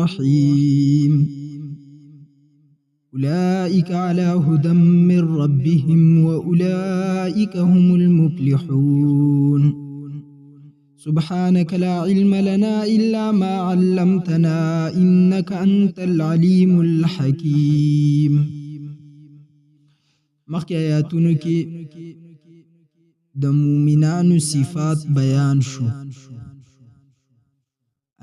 الرحيم أولئك على هدى من ربهم وأولئك هم المفلحون سبحانك لا علم لنا إلا ما علمتنا إنك أنت العليم الحكيم. مخی آیاتونو کی د مومنانو صفات بیان شو.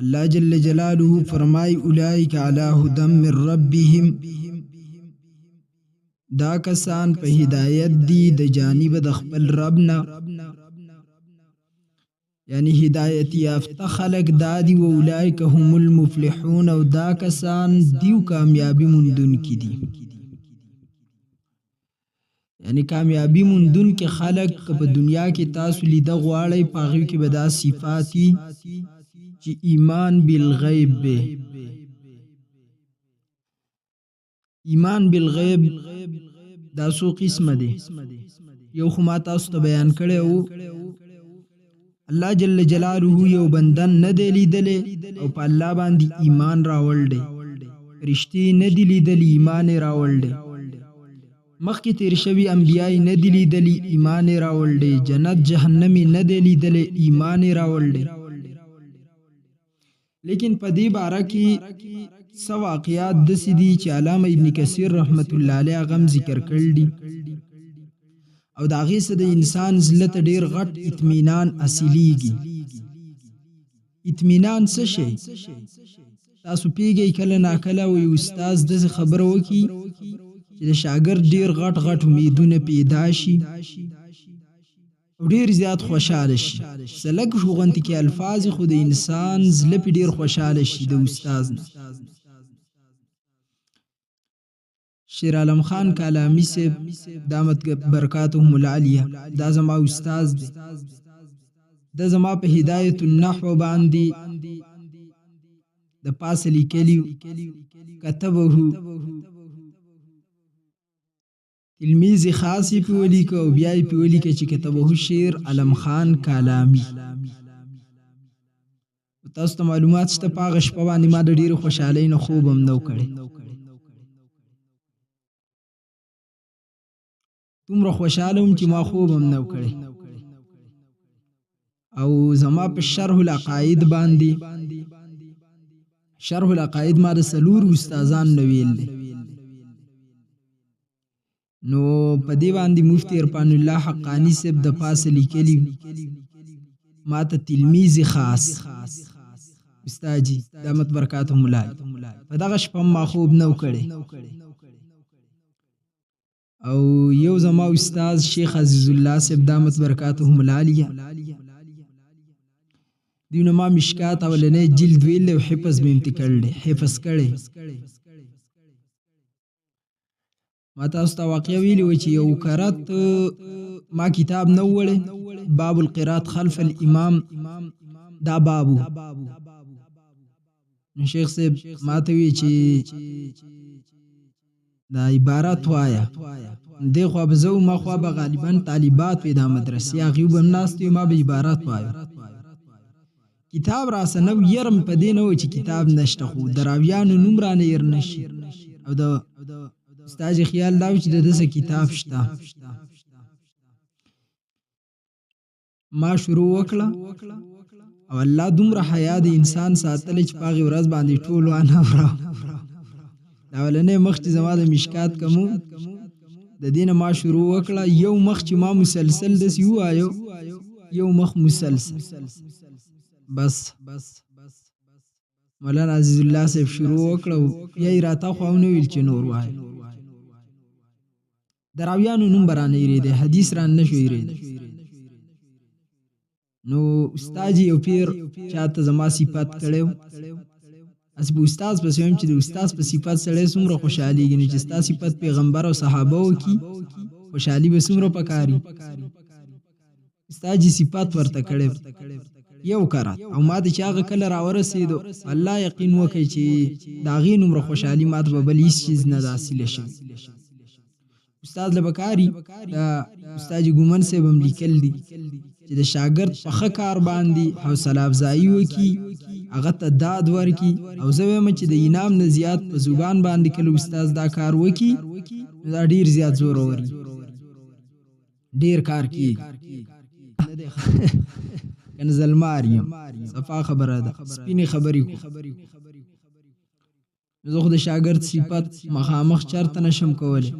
اللہ جل جلالہ فرمائی اولئک علی ہدی من ربهم، دا کسان په ہدایت دی د جانب د خپل ربنا، یعنی ہدایت یافته خلق دادی. و اولئک هم المفلحون، او دا کسان دیو کامیابی مندون کی دی. یعنی کامیابی مندون کے خلق په دنیا کې تاسو لیده غواړئ، په هغوی کې به دا صفاتی چې ایمان بالغیب به. ایمان بالغیب دا څو قسمه دی. یو خو ما تاسو ته بیان کړی وو، الله جل جلاله یو بندن نه دی لیدلی او په الله باندې ایمان راوړ دی. رښتې نه دی لیدلی، ایمان یې راوړ دی. مخکې تیر شوي انبیاء نه دی لیدلی، ایمان یې راوړ دی. جنت جهنم نه دی لیدلی، ایمان یې راوړ دی. لیکن په دې باره کې څه واقعات داسې دي چې علامه ابن کثیر رحمت الله علیه هغه هم ذکر کړل دي، او د هغې څخه د انسان زړه ته ډېر غټ اطمینان حاصلیږي. اطمینان څه شی؟ تاسو پیږئ کله ناکله وایي استاز داسې خبره وکړي چې د شاګرد ډېر غټ غټ امیدونه پیدا شي او ډېر زیات خوشحاله شي. څه لږ غونتې کې الفاظ خو د انسان زړه پې ډېر خوشحاله شي د استاز نه. شیر عالم خان کالامی صاحب دامت برکاتهم العالیه، دا زما استاز دی. دا زما په هدایت النحو باندې د پاسه لیکلي کتبه تلمیذ خاصی پی ولیکه او بیای پی ولیکه چې کتبه شیر علم خان کالامی. تاسو ته معلومات شته په هغه شپه باندې ما د ډېرې خوشحالۍ نه خوب هم نو کړی. دومره خوشحاله وم چې ما خوب هم نو کړی. او زما په شرح العقاید باندې، شرح العقاید ما د 4 استادان نه ویل دی. نو په دې باندې مفتی عرفان الله حقانی صاحب د پاسه لیکلی ما ته تلمیذ خاص استاد جی دامت برکاتهم الله، په دغه شپه ما خوب نو کړی. او یو زما استاد شیخ عزیز الله صاحب دامت برکاتهم العالیه، دیونه ما مشکات اولنې جلد ویل او حفظ مې امتکړل، حفظ کړی. ما تاسو ته واقع ویلی و چې یو قرات ما کتاب نه وړی، باب القرات خلف الامام، دا بابو. نو شیخ صاحب ما ته وی چې دا عبارت وایا، دی خوا به زه ما خوا به غالبا طالبات وی دا مدرسې، هغوی به هم ناست وي، ما به عبارت وایو. کتاب راسه نو یرم په دې نه و چې کتاب نشته، خو د راویانو نوم رانه یر نشي. او د استاد خیال دا و چې د دسه کتاب شته. ما شروع وکړه او الله دومره حیا د انسان ساتلی چې په هغې ورځ باندې ټول وانه وراو. د اولنۍ مخ چې زما د مشکات کمو د دې نه ما شروع وکړه، یو مخ چې ما مسلسل داسې ووایو، یو مخ مسلسل. بس مولانا عزیز الله صاحب شروع وکړه، بیا یې راته خوا ونه ویل چې نور وایه. د راویانو نوم به رانه ایرېدی، حدیث رانه نه شو ایرېدی. نو استاد یو پیر چاته زما صفت کړی و، اسی په استاد پسې ویم چې د استاد په صفت سړی څومره خوشحالېږي، نو چې ستا صفت پیغمبر او صحابه وکړي خوشحالي به څومره پکاري. استاد جي صفت ورته کړی یو کرات، او ما د چې هغه کله راورسېدو الله یقین وکړي چې د هغې نومره خوشحالي ما ته به بل هېڅ چیز نه ده حاصله شوي. استاد له بکاري د استاد ګومن صاحب هم لیکل دي چې د شاګرد په ښه کار باندې حوصله افزایي وکړي، هغه ته داد ورکي او زه وایم چې د انعام نه زیات په زبان باندې کله استاد دا کار وکي دا ډیر زیات زور وري ډیر کار کیږي کنه زلماریم صفا خبره ده سپینې خبرې کو زه خو د شاګرد صفات مخامخ چرته نشم کولی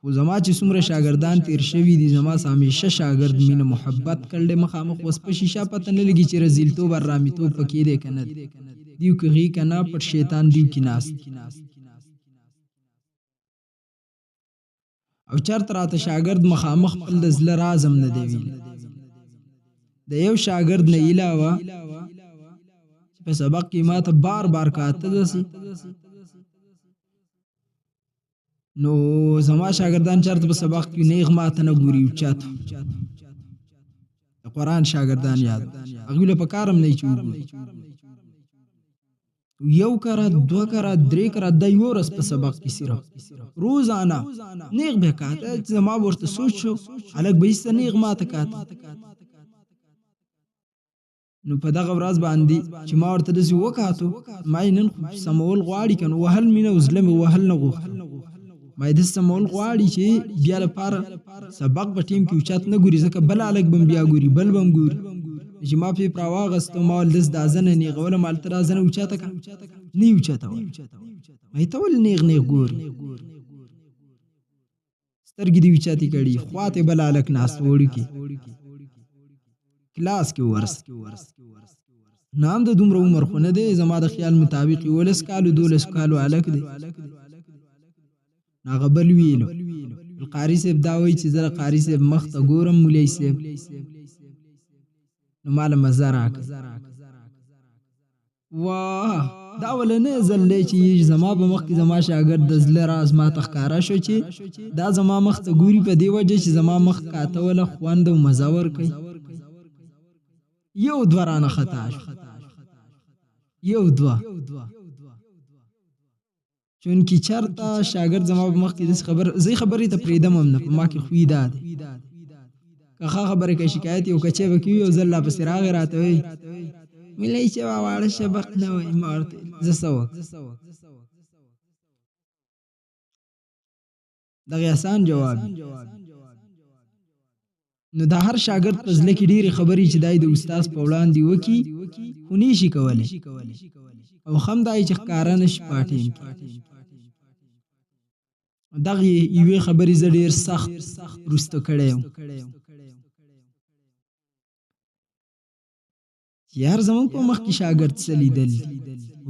خو زما چې څومره شاګردان تیر شوي دي زما همیشه شاګرد مینه محبت کړل مخامخ وس په شیشه پته نه لګي چې رزیلتوب رامیتوب پکې دی کنه دیو کې کنه پر شیطان دیو کې ناس او چرته راته شاګرد مخامخ خپل د زله رازم نه دی ویل د یو شاګرد نه علاوه په سبق کې ماته بار بار کاته دسي نو زما شاګردان چرته په سبق کې نیغ ماته نه ګوري او چاته قرآن شاګردان یاد هغه له پکارم نه چوب یو کرا دو کرا درې کرا د یو ورځ په سبق کې صرف روزانه نیغ به کاته زما ورته سوچو الګ به است نیغ ماته کاته نو په دغه ورځ باندې چې ما ورته دسی وکاتو ما نن سمول غواړي کنه وهل مینه وزلم وهل نه غوښ ما د سمول غواړي چې بیا لپاره سبق په ټیم کې اوچات نه ګوري ځکه بل الګ بم بیا ګوري بل بم ګوري چې ما په پرواغست مال دس دازنه نه غول مال تر ازنه اوچاته کا نه اوچاته ما ته ول نیغ نیغ ګوري سترګې دی اوچاتي کړي خواته بل الګ ناس وړي کی کلاس کې ورس نام د دومره عمر خو نه دی زما د خیال مطابق ولس کالو دولس کالو الک دی هغه بل ویلو القاری صاحب دا وایي چې زه قاری صاحب مخ ته ګورم مولوی صاحب نو مال مزه راکړه واه دا ولنه زلې چې زما په مخ کې زما شاګرد د زله راز ما تخکارا شو چې دا زما مخ ته ګوري په دی وجه چې زما مخ کاته ولا خوند او مزور کوي یو دورانه خطا یو دوا چون کی چرته شاګرد زما په مخ کې د خبرې ته پریدم هم نه ما کې خوې ده که خبره کې شکایت یو کچې وکي یو ځل په سراغ راته وي ملي چې واړه سبق نه وي مارته زسو دغه آسان جواب نو دا هر شاګرد په ځل کې ډېری خبرې چې دای د استاد په وړاندې وکي خو نشي کولای او خم دای چې ښکارا نشي پاتې دغه یوې خبرې ز ډېر سخت رسته کړم یار زمون په مخ کې شاګرد سلیدل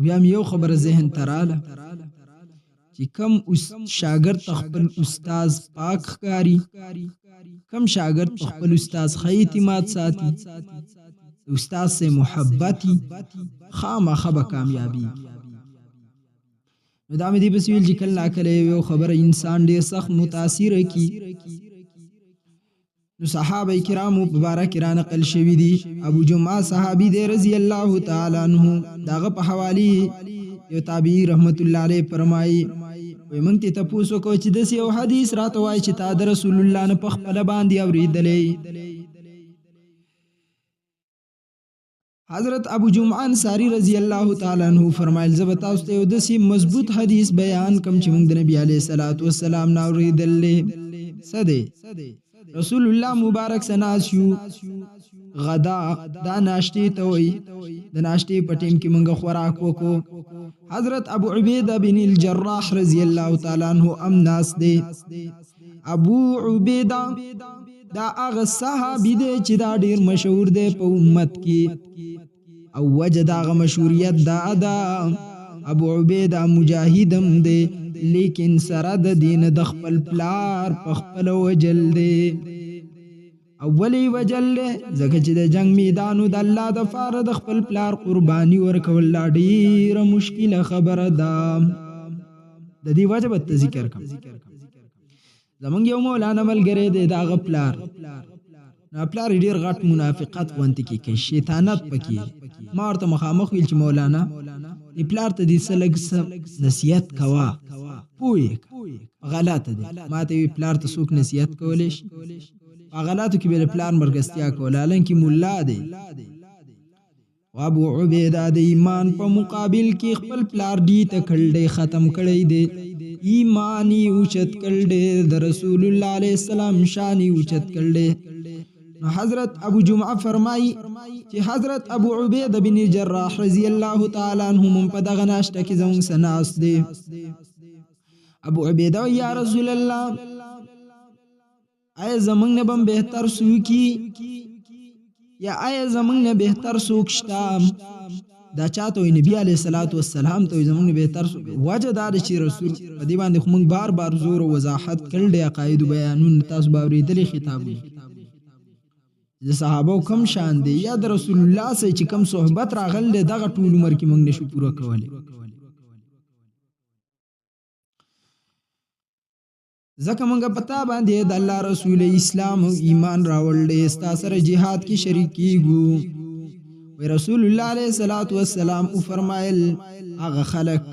بیا یو خبره ذهن تراله چې کم شاګرد خپل استاد پاک ښکاری کم شاگرد خپل استاد خې اعتماد ساتي استاد سے محبتي خامخا به کامیابی نو دا مې دی بسویل چې کله کله یو خبره انسان ډېر سخت متاثر کی نو صحابه کرامو مبارک را نقل شوی دي ابو جمعه صحابي دی رضی الله تعالی عنہ داغه په حوالی یو تابعی رحمت الله علیه فرمایي وای مونږ ته تاسو کو چې د یو حدیث راته وای چې تا د رسول الله نه په خپل باندې اوریدلې حضرت ابو جمعه انصاری رضی الله تعالی عنہ فرمایل زه تاسو ته د مضبوط حدیث بیان کوم چې مونږ د نبی علیه الصلاۃ والسلام نه اوریدلې سده رسول الله مبارک سناسیو غدا دا ناشتی ته وای د ناشتی په ټیم کې مونږ خوراک وکړو حضرت ابو عبیدہ بن الجراح رضی الله تعالی عنہ امناس دی ابو عبیدہ دا هغه صحابي دی چې دا ډیر مشهور دی په امت کې او وجه دا هغه مشهوریت دا ادا ابو عبیدہ مجاهدم دی لیکن سره د دین د خپل پلار په خپل وجل دی اولی وجل زکه چې د جنگ میدانو د الله د فار د خپل پلار قرباني ورکول ډیره مشکله خبره ده د دې وجه به ذکر کوم زمونږ یو مولانا ملګری دی دا غپلار نه پلار ډیر غټ منافقت وانت کې شیطانت پکې ما ورته مخامخ ویل چې مولانا پلار ته دې سلګ نصیحت کوا پوي غلطه ده ما ته پلار ته څوک نصیحت کولې غلطو کې بل پلان مرګستیا کوله لکه مولا دی ابو عبیده د ایمان په مقابل کې خپل پلار دی ته کړي ختم کړي دی ایمانی اوچت کړي د رسول الله علیه السلام شانی اوچت کړي حضرت ابو جمعه فرمایي چې حضرت ابو عبیده بن جراح رضی الله تعالی عنہ په دغه ناشته کې زموږ سناس دی ابو عبیده یا رسول الله آیا زمنګ نه بم بهتر سوکی یا آیا زمنګ نه بهتر سوک شتا دا چاته نبی علیہ الصلوۃ والسلام ته زمنګ نه بهتر وجه دار چې رسول په دې باندې خو موږ بار بار زور او وضاحت کړل د عقاید بیانون تاسو باورې دلی خطابونه د صحابه کم شان دی یا د رسول الله سره چې کم صحبت راغل دغه ټول عمر کې موږ نشو پوره کولای زکه مونږه پتا باندې د الله رسول اسلام او ایمان راوړل استا سره jihad کې شریک کیګو و رسول الله علیه الصلاۃ والسلام او فرمایل هغه خلق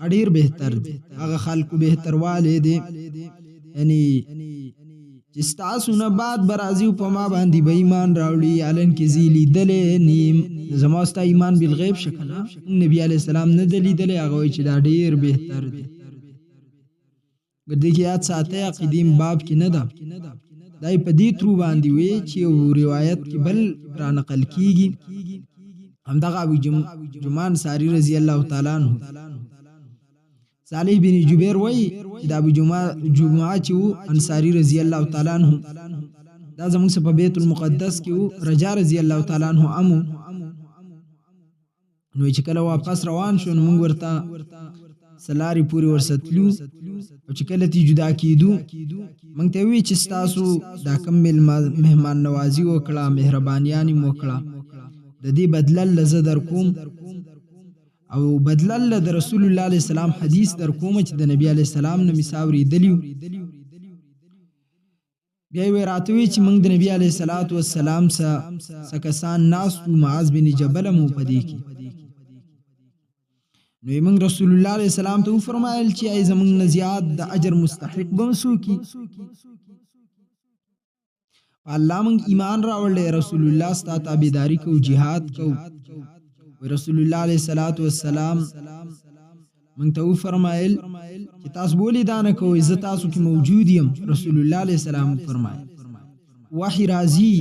اړیر بهتر دي هغه خلق بهتر والده یعنی چې تاسو نه بعد برازي په ما باندې به ایمان راوړي علن کې زیلی دلې نیم زموستا ایمان بالغیب شکل نبی علیه السلام نه دلی دلې هغه چې دا ډیر بهتر دي ګردې کې یاد ساته قدیم باب کې نه ده دای په دې ترو باندې وی چې روایت کې بل را نقل کیږي همدغه ابو جمان ساری رضی الله تعالی عنہ صالح بن جبیر وی چې د ابو جمعه چې انصاری رضی الله تعالی عنہ دا زموږ په بیت المقدس کې رجا رضی الله تعالی عنہ امو نو چې کله واپس روان شو موږ ورته سلاری پوری ورستلو او چې کله تی جدا کیدو مونږ ته وی چې تاسو دا کم مهمان نوازی وکړه مهربانيانی وکړه د دې بدلل لزه در کوم او بدلل د رسول الله علیه السلام حدیث در کوم چې د نبی علیه السلام نه مساوري دلیو بیا وی راتوي چې مونږ د نبی علیه السلام سکسان ناس معاذ بن جبل مو پدې کی نو موږ رسول الله علیه السلام ته فرمایل چې ای زمونږ نه زیات د اجر مستحق بمسو کی الله موږ ایمان راوړل رسول الله ستا تابعداري کو jihad کو رسول الله علیه السلام موږ ته فرمایل چې تاسو بولی دانه کوئ زه تاسو کې موجود یم رسول الله علیه السلام فرمایل وحی راځي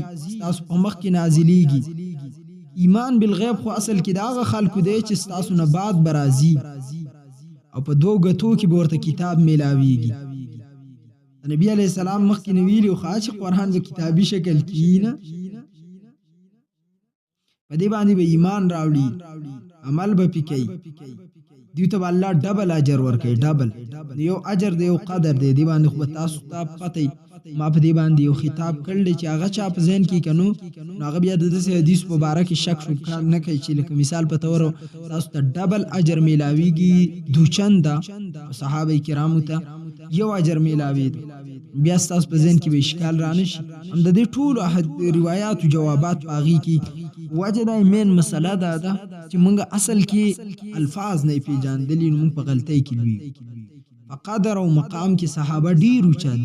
تاسو په مخ کې نازلېږي ایمان بالغیب خو اصل کې داغه خلکو دی چې تاسو نه بعد برازي او په دوه غتو کې ورته کتاب میلاویږي نبی علیہ السلام مخ کې نویلی او خاص قرآن په کتابي شکل کې نه په دې باندې به ایمان راوړي عمل به پکې دیو ته الله ډبل اجر ورکړي ډبل یو اجر دی او قدر دی دی باندې خو تاسو ته پته ما په دې باندې یو خطاب کړل چې هغه چا په ذهن کې کنو هغه بیا د دې حدیث مبارک شک شو نه کوي چې لکه مثال په تور تاسو ته ډبل اجر میلاویږي دوچنده صحابه کرامو ته یو اجر میلاوي بیا تاسو په ذهن کې به اشکال رانه شي هم د دې ټول روایت او جوابات باغی کې وجه دا مین مسله ده چې موږ اصل کې الفاظ نه پیژاندلې موږ په غلطۍ کې وی قدر او مقام کې صحابه ډیر اوچت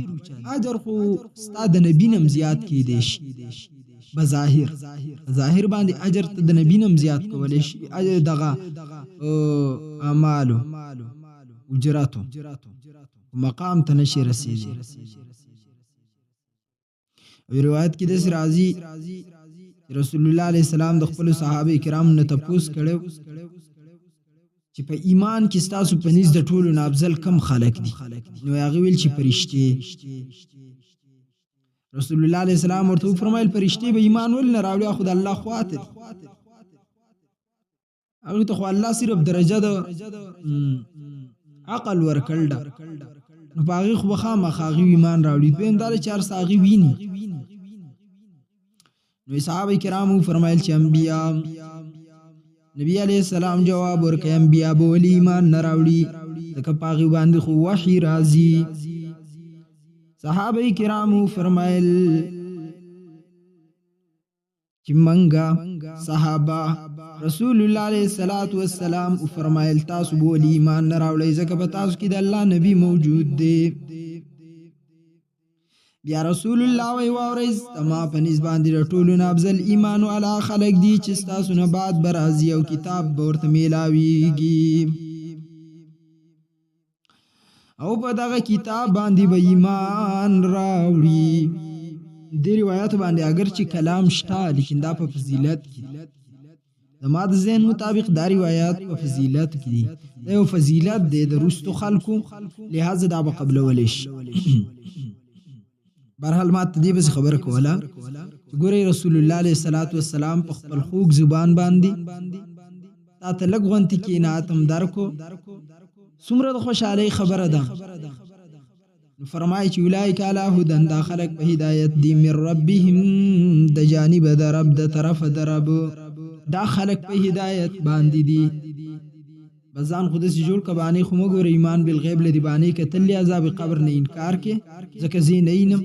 اجر خو استاد نبی نم زیات کې دي شي بظاهر باندې اجر ته د نبی نم زیات کولې شي اجر دغه اعمالو اجراتو مقام ته نشي رسیدي روایت کې د راضي رسول الله علیه السلام د خپل صحابه کرام نه تپوس کړو چې په ایمان کې تاسو په نيز د ټولو نه افضل کم خلق دي نو هغه ویل چې فرشتي رسول الله علیه السلام ورته فرمایل فرشتي به ایمان ول نه راوړي خو د الله خواته هغه ته خو الله صرف درجه د عقل ورکړل نو باغی خو خامخا ایمان راوړي په انداله 4 ساغي ویني نو صحابه کرامو فرمایل چې انبیا نبی علیہ السلام جواب ورکړ انبیا به ول ایمان نه راوړي ځکه پاغي باندې خو وحی راځي صحابه کرامو فرمایل چې منګه صحابه رسول الله علیه الصلاۃ والسلام فرمایل تاسو به ول ایمان نه راوړي ځکه په تاسو کې د الله نبی موجود دی بیا رسول الله وی واورئ زما په نسبت باندې د ټولو نه افضل ایمان والا خلک دي چې ستاسو نه بعد به راځي او کتاب به ورته میلاویږي او په دغه کتاب باندې به ایمان راوړي. دې روایت باندې اگر چې کلام شته لیکن دا په فضیلت کې زما د ذهن مطابق دا روایات په فضیلت کې دي. دا یو فضیلت دی د رستو خلکو لہذا دا به قبلولی شي. برحال ما ته دې بس خبره کوله چې ګورئ رسول الله علیه الصلاة والسلام په خپل خوږ زبان باندې تا ته لږ غونتې کېنات هم درکو څومره د خوشحالۍ خبره ده. فرمایي چې اولئک علی هدی دا خلک په هدایت دي من ربهم د جانب د رب د طرف د رب دا خلق په هدایت باندې دي. بزان خود سے جوړ کبانی خو مګور ایمان بالغیب لدی باندې کتل عذاب قبر نه انکار کې ځکه زین اینم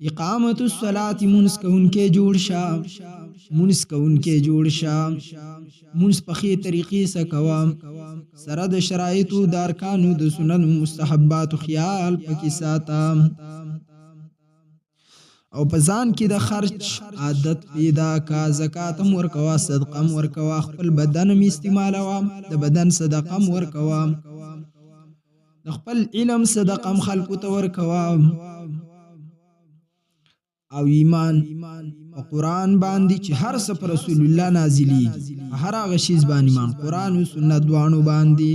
اقامت الصلاة منس کون کې جوړ شا منس کون کې جوړ شا منس په خې طریقې سره کوام سره د شرایطو د ارکانو د سنن مستحبات خیال پکې ساتم او پزان کې د خرچ عادت پیدا کا زکات هم ورکوا صدقه هم ورکوا خپل بدن هم استعمالوا د بدن صدقه هم ورکوا د خپل علم صدقه هم خلکو ته ورکوا او ایمان او قرآن باندې چې هر څه پر رسول الله نازلی هر هغه شی باندې ایمان قرآن او سنت دوانو باندې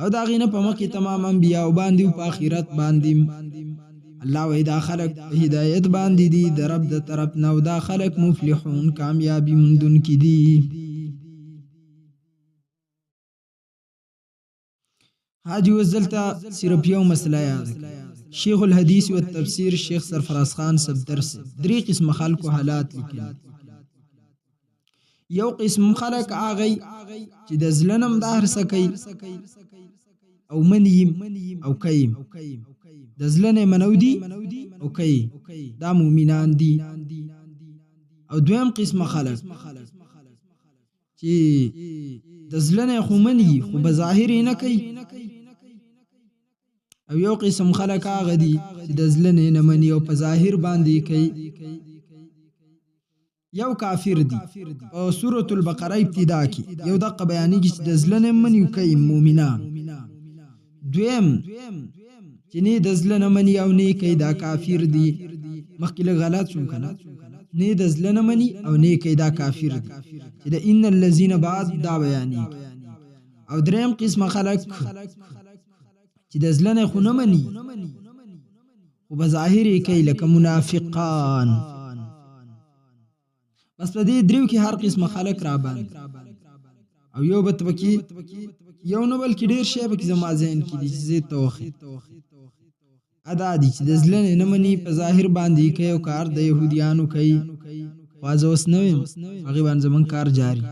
او دا غینه په مکه تمام انبیاء باندې او په آخرت باندې الله وی دا خلق هدایت باندې دي د رب د طرف نه او دا خلق مفلحون کامیابی مندون کی دي. حاجی وزلتا صرف یو مسئلہ یاد شیخ الحدیث و التفسیر شیخ سرفراز خان صفدر سے 3 قسم خلق و حالات لیکل. یو قسم خلق آغی چې د زلنم دهر سکی او منیم او کیم د زلنه منو دی او کئی دا مومنان دی. او دویم قسم خلق چې د زلنه خو منی خو بظاهر نه کوي او یو قسم خلق هغه دي چې د زلنه نه منی او په ظاهر باندې کوي. یو کافر دی او سورۃ البقره ابتدا کې یو دغه بیانې چې د زلنه منی او کوي مومنان. دویم چې نه د زلنه منی او نه کوي دا کافر دی مخکې غلط شوم کنه نه د زلنه منی او نه کوي دا کافر دی چې د ان الذين بعد دا بیانې. او دریم قسم خلق چې د زلنه خو نه منی خو بظاهر کوي لکه منافقان. بس په دې دریو کې هر قسم خلق را باندې او یو بتوکی یو نو بلکې ډیر شی به زما ذهن کې دي چې توخی ادا دي چې د زلنه نه منی په ظاهر باندې کوي او کار د يهوديانو کوي واځه اوس نه هغه باندې زمون کار جاری.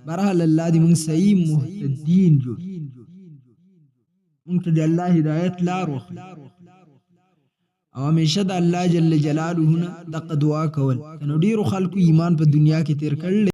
برحال الله دې موږ صحیح مهتدین جوړ موږ ته د الله هدایت لار وخی او همیشه د الله جل جلاله نه د دعا کول. نو ډیرو خلکو ایمان په دنیا کې تیر کړل